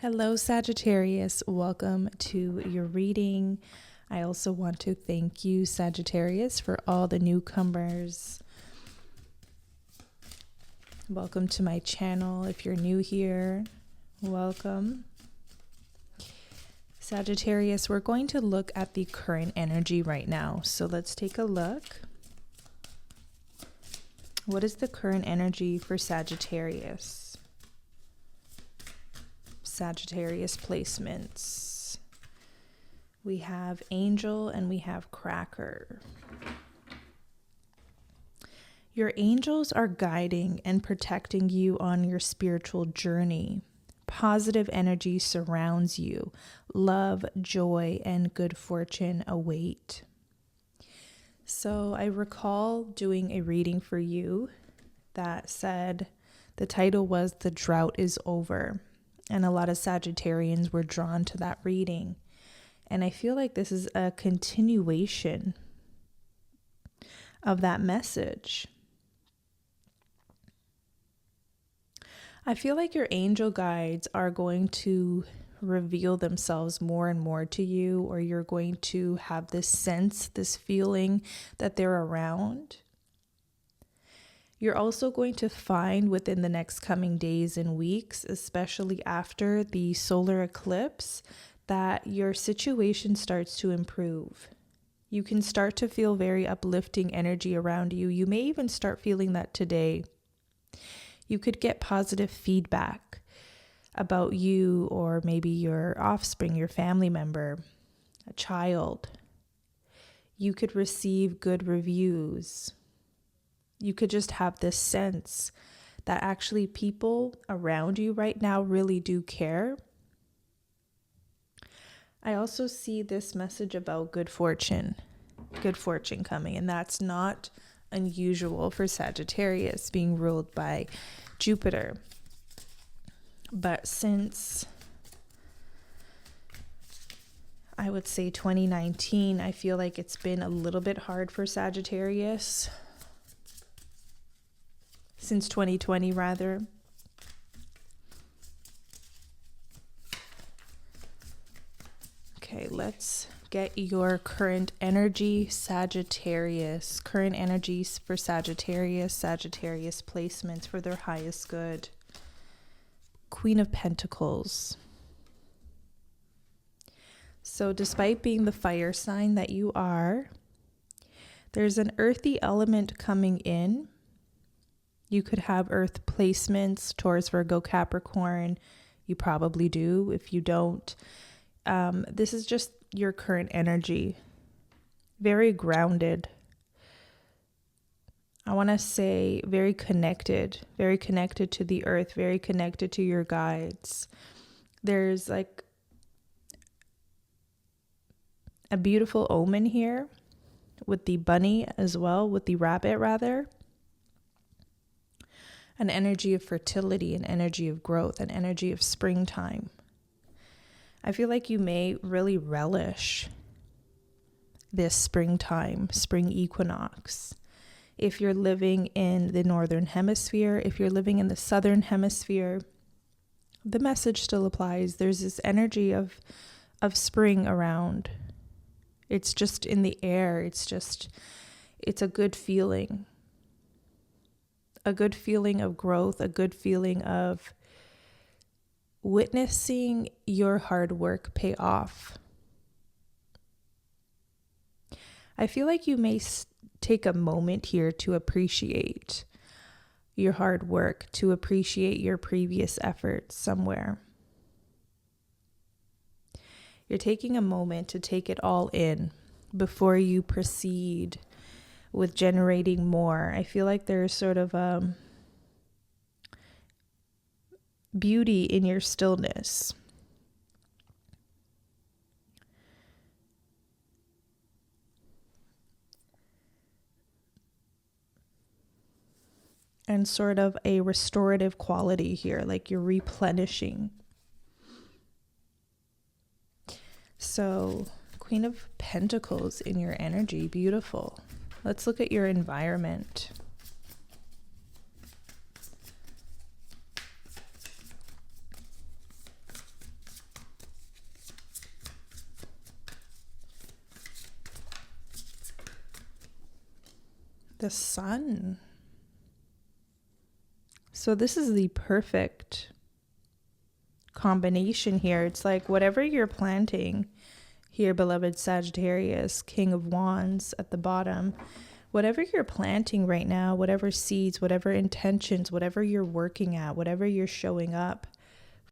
Hello, Sagittarius. Welcome to your reading. I also want to thank you, Sagittarius, for all the newcomers. Welcome to my channel. If you're new here, welcome. Sagittarius, we're going to look at the current energy right now. So let's take a look. What is the current energy for Sagittarius? Sagittarius placements. We have Angel and we have Cracker. Your angels are guiding and protecting you on your spiritual journey. Positive energy surrounds you. Love, joy, and good fortune await. So I recall doing a reading for you that said the title was "The Drought is Over." And a lot of Sagittarians were drawn to that reading. And I feel like this is a continuation of that message. I feel like your angel guides are going to reveal themselves more and more to you, or you're going to have this sense, this feeling that they're around. You're also going to find within the next coming days and weeks, especially after the solar eclipse, that your situation starts to improve. You can start to feel very uplifting energy around you. You may even start feeling that today. You could get positive feedback about you, or maybe your offspring, your family member, a child. You could receive good reviews. You could just have this sense that actually people around you right now really do care. I also see this message about good fortune coming, and that's not unusual for Sagittarius being ruled by Jupiter. But since I would say 2019, I feel like it's been a little bit hard for Sagittarius. Since 2020, rather. Okay, let's get your current energy, Sagittarius. Current energies for Sagittarius. Sagittarius placements for their highest good. Queen of Pentacles. So despite being the fire sign that you are, there's an earthy element coming in. You could have earth placements, Taurus, Virgo, Capricorn. You probably do. If you don't, this is just your current energy. Very grounded. I want to say very connected to the earth, very connected to your guides. There's like a beautiful omen here with the bunny as well, with the rabbit rather. An energy of fertility, an energy of growth, an energy of springtime. I feel like you may really relish this springtime, spring equinox. If you're living in the northern hemisphere, if you're living in the southern hemisphere, the message still applies. There's this energy of spring around. It's just in the air. It's a good feeling. A good feeling of growth, a good feeling of witnessing your hard work pay off. I feel like you may take a moment here to appreciate your hard work, to appreciate your previous efforts somewhere. You're taking a moment to take it all in before you proceed with generating more. I feel like there's sort of beauty in your stillness. And sort of a restorative quality here, like you're replenishing. So, Queen of Pentacles in your energy, beautiful. Let's look at your environment. the sun. So this is the perfect combination here. It's like whatever you're planting here, beloved Sagittarius, King of Wands at the bottom, whatever you're planting right now, whatever seeds, whatever intentions, whatever you're working at, whatever you're showing up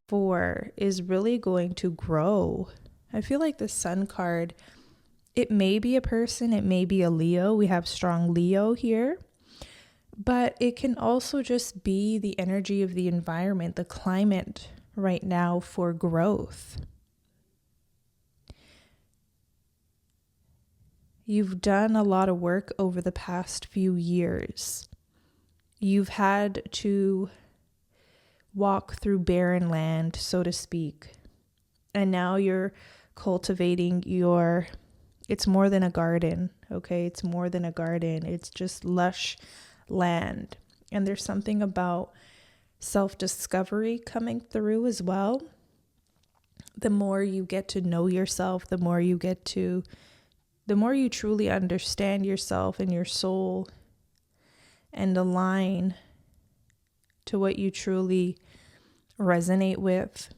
for is really going to grow. I feel like the Sun card, it may be a person, it may be a Leo. We have strong Leo here. But it can also just be the energy of the environment, the climate right now for growth. You've done a lot of work over the past few years. You've had to walk through barren land, so to speak. And now you're cultivating it's more than a garden, okay? It's more than a garden. It's just lush land. And there's something about self-discovery coming through as well. The more you get to know yourself, the more you truly understand yourself and your soul and align to what you truly resonate with,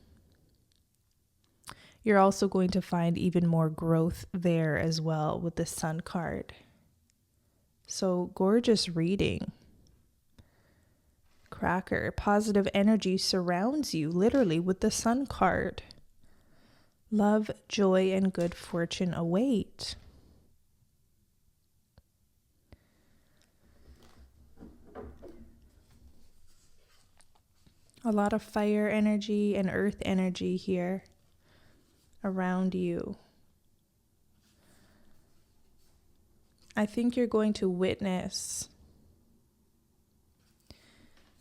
you're also going to find even more growth there as well with the Sun card. So gorgeous reading. Cracker. Positive energy surrounds you literally with the Sun card. Love, joy, and good fortune await. A lot of fire energy and earth energy here around you. I think you're going to witness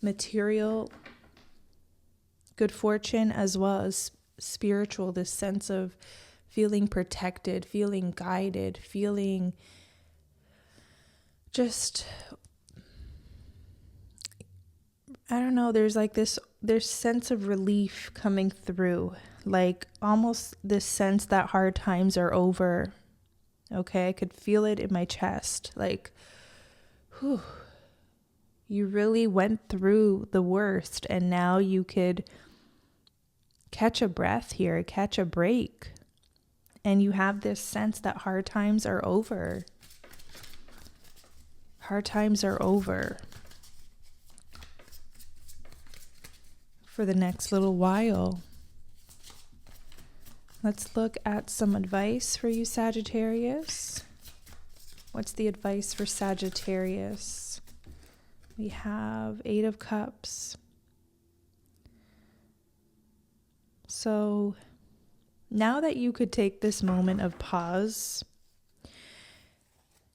material good fortune as well as spiritual, this sense of feeling protected, feeling guided, feeling just, I don't know, there's sense of relief coming through, like almost this sense that hard times are over. Okay, I could feel it in my chest, like, whew, you really went through the worst and now you could catch a breath here, catch a break. And you have this sense that hard times are over. Hard times are over. For the next little while. Let's look at some advice for you, Sagittarius. What's the advice for Sagittarius? We have 8 of Cups. So now that you could take this moment of pause,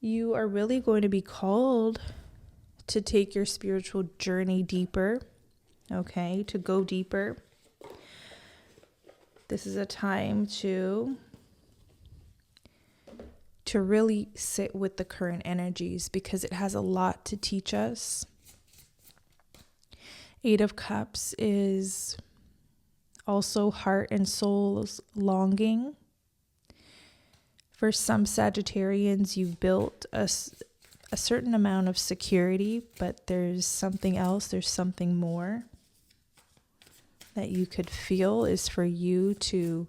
you are really going to be called to take your spiritual journey deeper, okay, to go deeper. This is a time to really sit with the current energies because it has a lot to teach us. 8 of Cups is also heart and soul's longing. For some Sagittarians, you've built a certain amount of security, but there's something else, there's something more that you could feel is for you to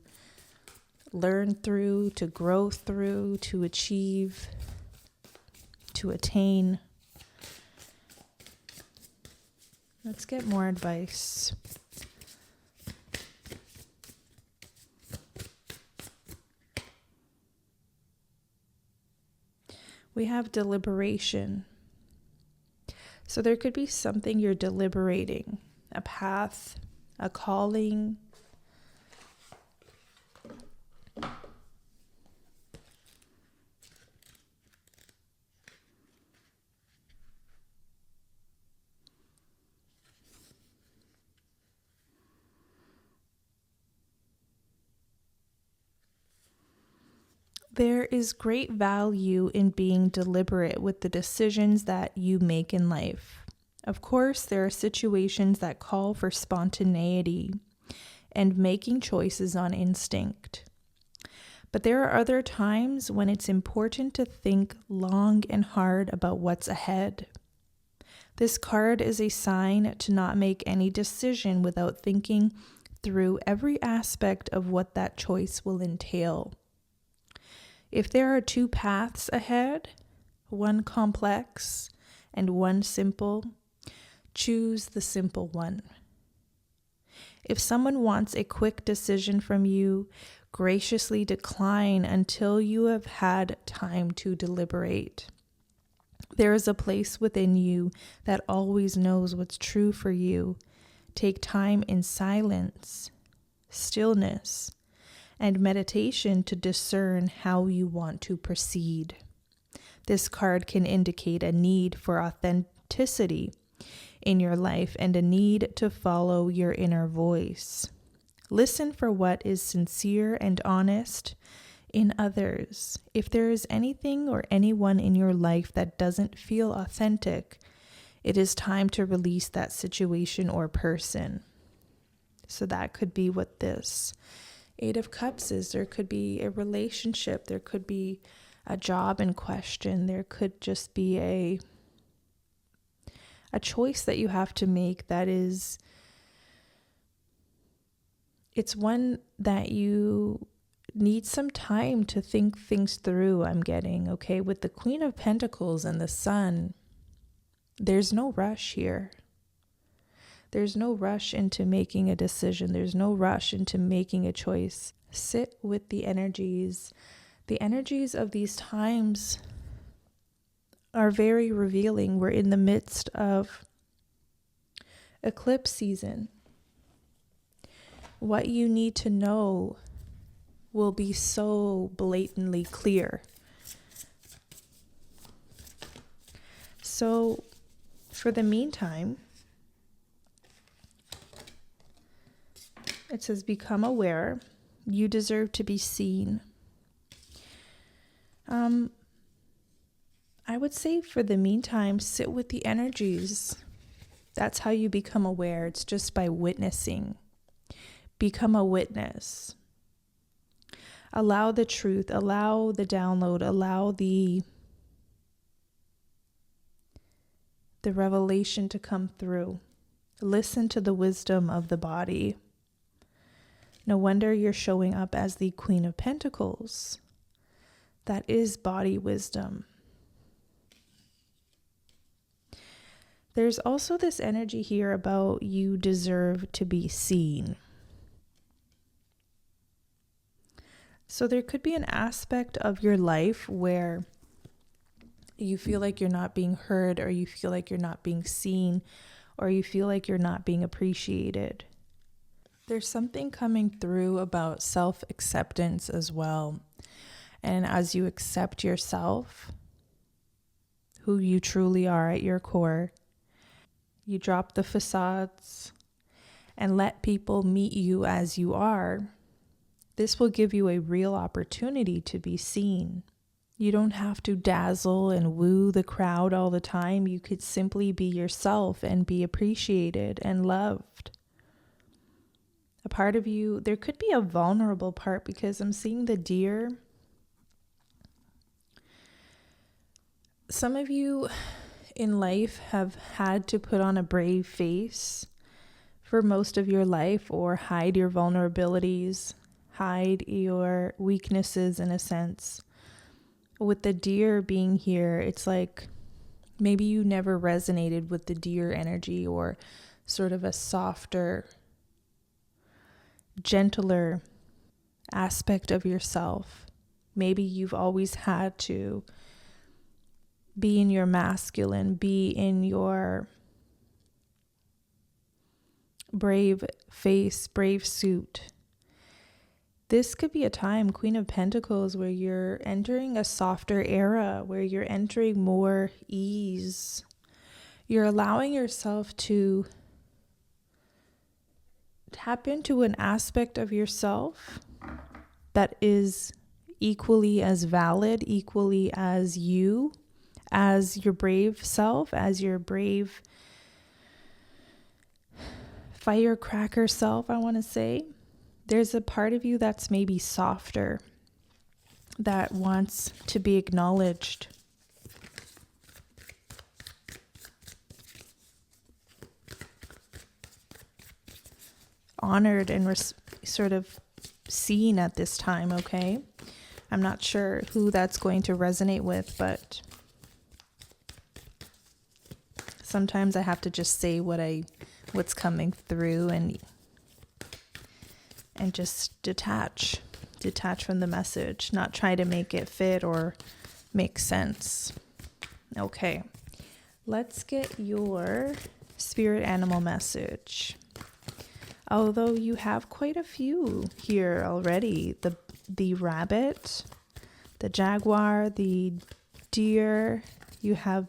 learn through, to grow through, to achieve, to attain. Let's get more advice. We have deliberation. So there could be something you're deliberating, a path, a calling. There is great value in being deliberate with the decisions that you make in life. Of course, there are situations that call for spontaneity and making choices on instinct. But there are other times when it's important to think long and hard about what's ahead. This card is a sign to not make any decision without thinking through every aspect of what that choice will entail. If there are two paths ahead, one complex and one simple, choose the simple one. If someone wants a quick decision from you, graciously decline until you have had time to deliberate. There is a place within you that always knows what's true for you. Take time in silence, stillness, and meditation to discern how you want to proceed. This card can indicate a need for authenticity in your life and a need to follow your inner voice. Listen for what is sincere and honest in others. If there is anything or anyone in your life that doesn't feel authentic, it is time to release that situation or person. So that could be what this Eight of Cups is. There could be a relationship. There could be a job in question. There could just be a choice that you have to make that is, it's one that you need some time to think things through, I'm getting, okay? With the Queen of Pentacles and the Sun, there's no rush here. There's no rush into making a decision. There's no rush into making a choice. Sit with the energies. The energies of these times are very revealing. We're in the midst of eclipse season. What you need to know will be so blatantly clear. So, for the meantime, it says, become aware. You deserve to be seen. I would say for the meantime, sit with the energies. That's how you become aware. It's just by witnessing. Become a witness. Allow the truth, allow the download, allow the revelation to come through. Listen to the wisdom of the body. No wonder you're showing up as the Queen of Pentacles. That is body wisdom. There's also this energy here about you deserve to be seen. So there could be an aspect of your life where you feel like you're not being heard, or you feel like you're not being seen, or you feel like you're not being appreciated. There's something coming through about self-acceptance as well. And as you accept yourself, who you truly are at your core, you drop the facades and let people meet you as you are. This will give you a real opportunity to be seen. You don't have to dazzle and woo the crowd all the time. You could simply be yourself and be appreciated and loved. A part of you, there could be a vulnerable part, because I'm seeing the deer. Some of you in life have had to put on a brave face for most of your life, or hide your vulnerabilities, hide your weaknesses in a sense. With the deer being here, it's like maybe you never resonated with the deer energy, or sort of a softer, gentler aspect of yourself. Maybe you've always had to be in your masculine, be in your brave face, brave suit. This could be a time, Queen of Pentacles, where you're entering a softer era, where you're entering more ease. You're allowing yourself to tap into an aspect of yourself that is equally as valid, equally as you, as your brave self, as your brave firecracker self, I want to say. There's a part of you that's maybe softer. that wants to be acknowledged. Honored and sort of seen at this time, okay? I'm not sure who that's going to resonate with, but sometimes I have to just say what's coming through and just detach from the message, not try to make it fit or make sense. Okay, let's get your spirit animal message. Although you have quite a few here already. The rabbit, the jaguar, the deer, you have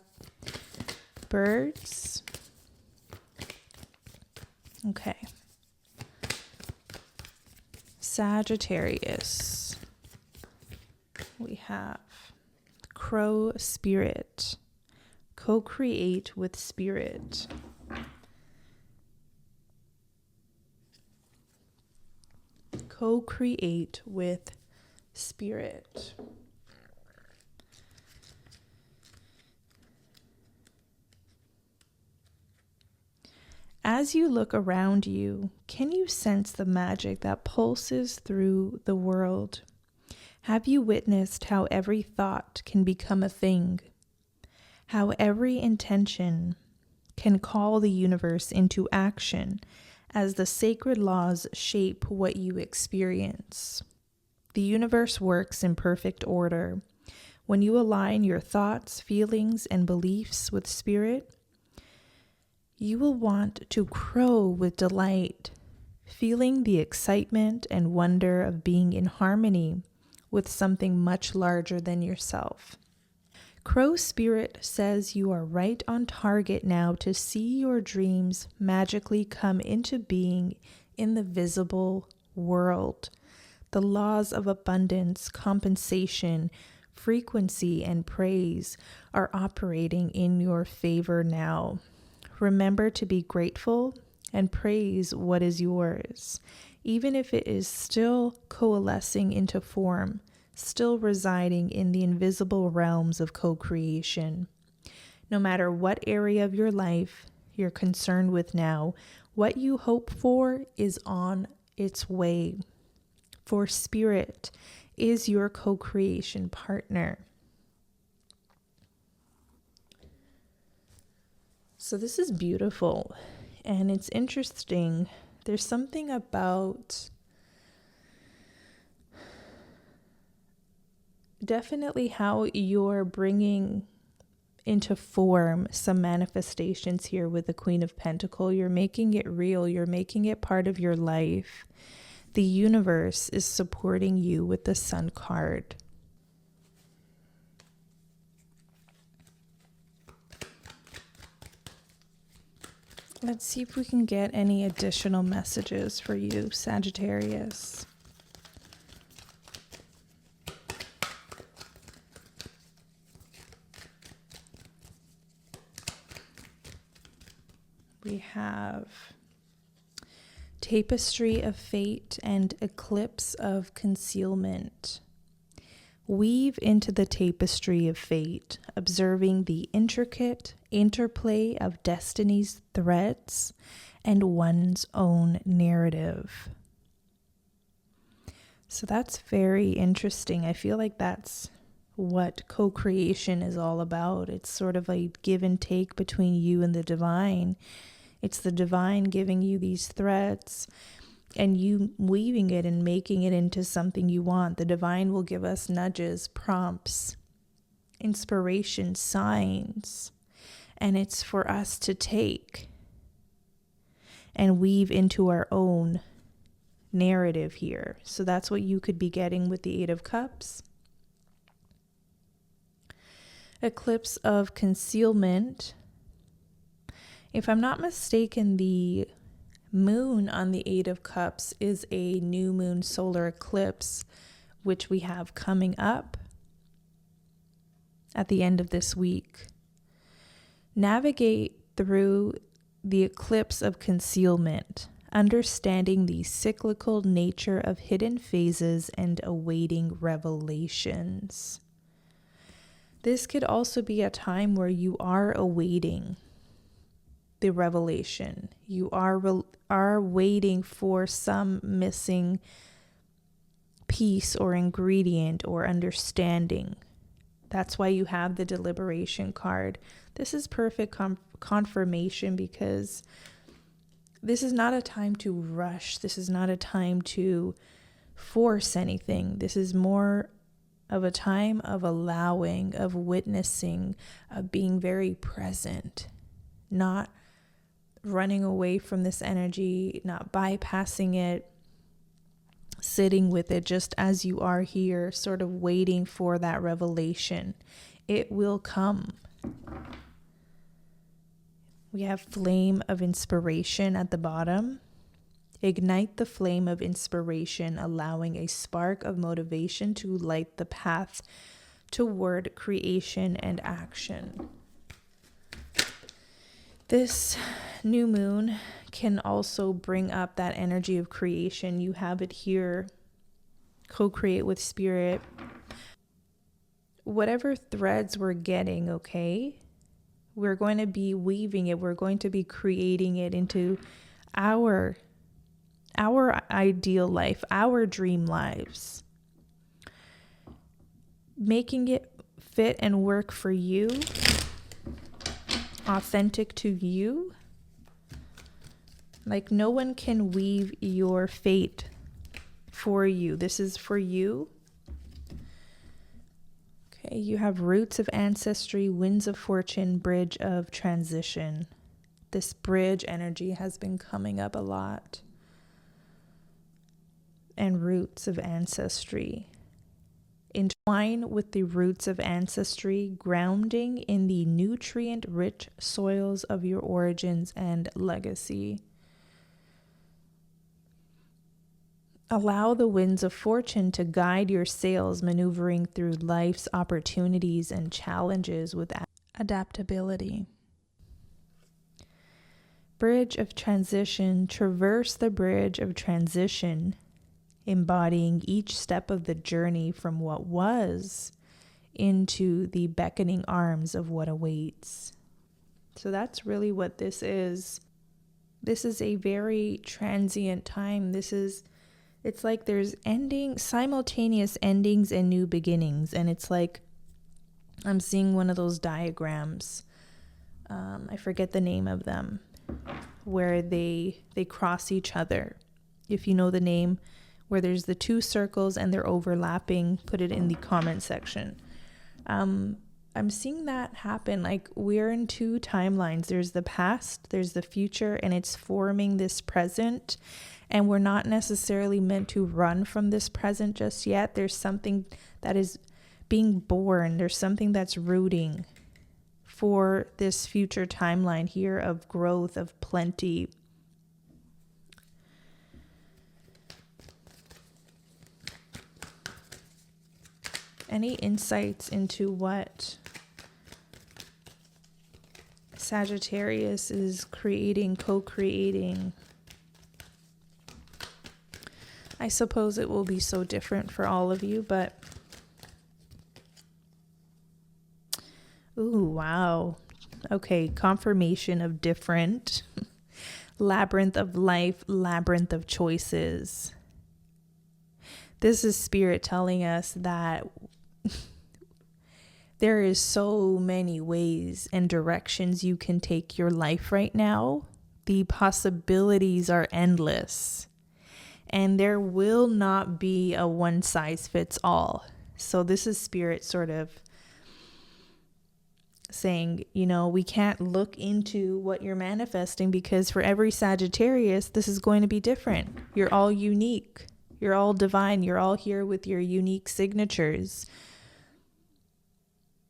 birds. Okay. Sagittarius. We have crow spirit. Co-create with spirit. Co-create with spirit. As you look around you, can you sense the magic that pulses through the world? Have you witnessed how every thought can become a thing? How every intention can call the universe into action as the sacred laws shape what you experience. The universe works in perfect order. When you align your thoughts, feelings, and beliefs with spirit, you will want to crow with delight, feeling the excitement and wonder of being in harmony with something much larger than yourself. Crow spirit says you are right on target now to see your dreams magically come into being in the visible world. The laws of abundance, compensation, frequency, and praise are operating in your favor now. Remember to be grateful and praise what is yours, even if it is still coalescing into form, still residing in the invisible realms of co-creation. No matter what area of your life you're concerned with now, what you hope for is on its way. For spirit is your co-creation partner. So this is beautiful, and it's interesting. There's something about definitely how you're bringing into form some manifestations here with the Queen of Pentacles. You're making it real. You're making it part of your life. The universe is supporting you with the Sun card. Let's see if we can get any additional messages for you, Sagittarius. We have Tapestry of Fate and Eclipse of Concealment. Weave into the tapestry of fate, observing the intricate interplay of destiny's threads and one's own narrative. So that's very interesting. I feel like that's what co-creation is all about. It's sort of a give and take between you and the divine. It's the divine giving you these threads and you weaving it and making it into something you want. The divine will give us nudges, prompts, inspiration, signs, and it's for us to take and weave into our own narrative here. So that's what you could be getting with the Eight of Cups. Eclipse of Concealment. If I'm not mistaken, the moon on the Eight of Cups is a new moon solar eclipse, which we have coming up at the end of this week. Navigate through the eclipse of concealment, understanding the cyclical nature of hidden phases and awaiting revelations. This could also be a time where you are awaiting the revelation. You are waiting for some missing piece or ingredient or understanding. That's why you have the deliberation card. This is perfect confirmation, because this is not a time to rush. This is not a time to force anything. This is more of a time of allowing, of witnessing, of being very present, not running away from this energy, not bypassing it, sitting with it just as you are here, sort of waiting for that revelation. It will come. We have flame of inspiration at the bottom. Ignite the flame of inspiration, allowing a spark of motivation to light the path toward creation and action. This new moon can also bring up that energy of creation. You have it here. Co-create with spirit. Whatever threads we're getting, okay? We're going to be weaving it. We're going to be creating it into our ideal life, our dream lives. Making it fit and work for you, authentic to you. Like, no one can weave your fate for you. This is for you. Okay, you have roots of ancestry, winds of fortune, bridge of transition. This bridge energy has been coming up a lot. And roots of ancestry. Entwine with the roots of ancestry, grounding in the nutrient-rich soils of your origins and legacy. Allow the winds of fortune to guide your sails, maneuvering through life's opportunities and challenges with adaptability. Bridge of transition. Traverse the bridge of transition, embodying each step of the journey from what was into the beckoning arms of what awaits. So that's really what this is. This is a very transient time. It's like there's simultaneous endings and new beginnings. And it's like, I'm seeing one of those diagrams. I forget the name of them, where they cross each other. If you know the name, where there's the two circles and they're overlapping, put it in the comment section. I'm seeing that happen. Like, we're in two timelines. There's the past, there's the future, and it's forming this present. And we're not necessarily meant to run from this present just yet. There's something that is being born. There's something that's rooting for this future timeline here of growth, of plenty. Any insights into what Sagittarius is creating, co-creating? I suppose it will be so different for all of you, but ooh, wow. Okay, confirmation of different. Labyrinth of life, labyrinth of choices. This is spirit telling us that there is so many ways and directions you can take your life right now. The possibilities are endless. And there will not be a one size fits all. So this is spirit sort of saying, we can't look into what you're manifesting, because for every Sagittarius, this is going to be different. You're all unique. You're all divine. You're all here with your unique signatures.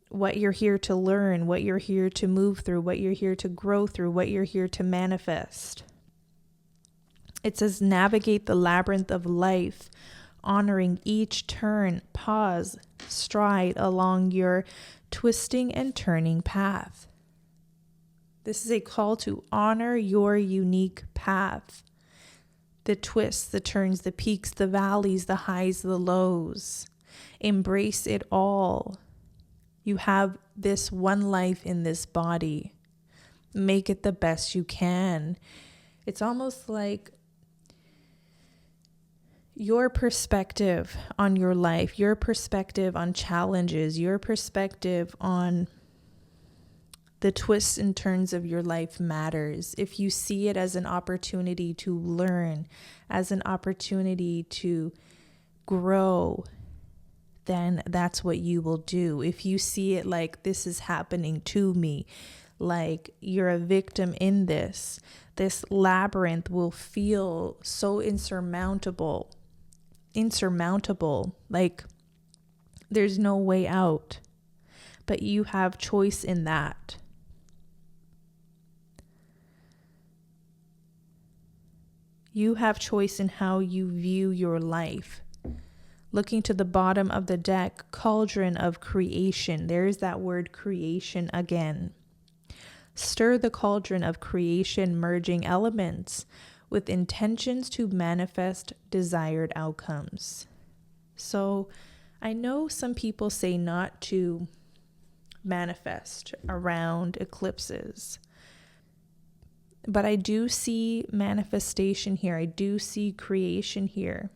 What you're here to learn, what you're here to move through, what you're here to grow through, what you're here to manifest. It says, navigate the labyrinth of life, honoring each turn, pause, stride along your twisting and turning path. This is a call to honor your unique path. the twists, the turns, the peaks, the valleys, the highs, the lows. Embrace it all. You have this one life in this body. Make it the best you can. It's almost like your perspective on your life, your perspective on challenges, your perspective on the twists and turns of your life matters. If you see it as an opportunity to learn, as an opportunity to grow, then that's what you will do. If you see it like this is happening to me, like you're a victim in this labyrinth will feel so insurmountable, like there's no way out, but you have choice in that. You have choice in how you view your life. Looking to the bottom of the deck, cauldron of creation. There's that word creation again. Stir the cauldron of creation, merging elements with intentions to manifest desired outcomes. So I know some people say not to manifest around eclipses, but I do see manifestation here. I do see creation here.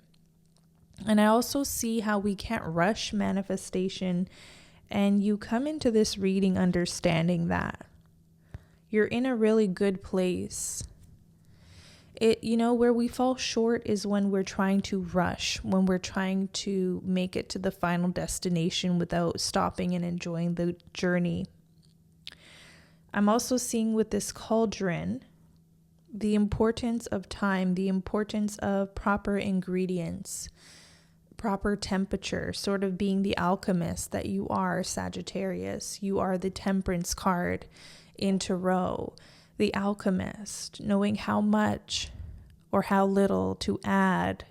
And I also see how we can't rush manifestation. And you come into this reading understanding that you're in a really good place. Where we fall short is when we're trying to rush, when we're trying to make it to the final destination without stopping and enjoying the journey. I'm also seeing with this cauldron the importance of time, the importance of proper ingredients, proper temperature, sort of being the alchemist that you are, Sagittarius. You are the Temperance card in Tarot, the alchemist, knowing how much or how little to add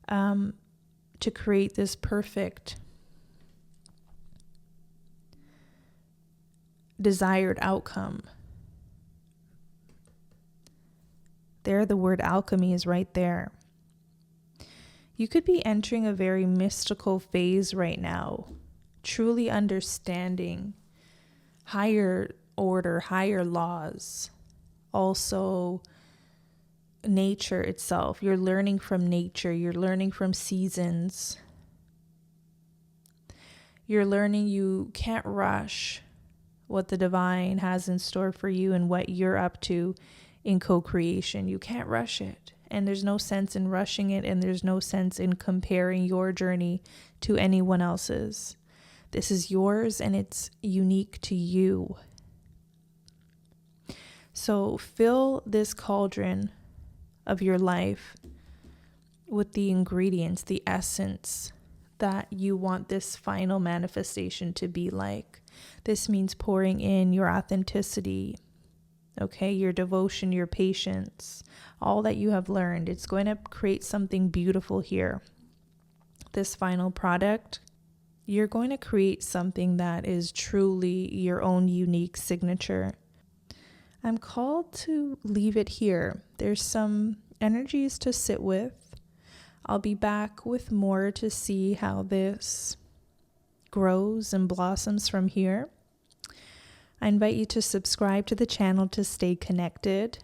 to create this perfect desired outcome. There, the word alchemy is right there. You could be entering a very mystical phase right now, truly understanding higher order, higher laws, also nature itself. You're learning from nature, you're learning from seasons. You're learning you can't rush what the divine has in store for you and what you're up to in co-creation. You can't rush it. And there's no sense in rushing it, and there's no sense in comparing your journey to anyone else's. This is yours and it's unique to you. So fill this cauldron of your life with the ingredients, the essence that you want this final manifestation to be like. This means pouring in your authenticity, okay, your devotion, your patience, all that you have learned. It's going to create something beautiful here. This final product, you're going to create something that is truly your own unique signature. I'm called to leave it here. There's some energies to sit with. I'll be back with more to see how this grows and blossoms from here. I invite you to subscribe to the channel to stay connected.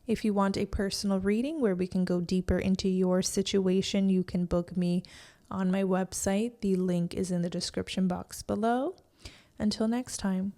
If you want a personal reading where we can go deeper into your situation, you can book me on my website. The link is in the description box below. Until next time.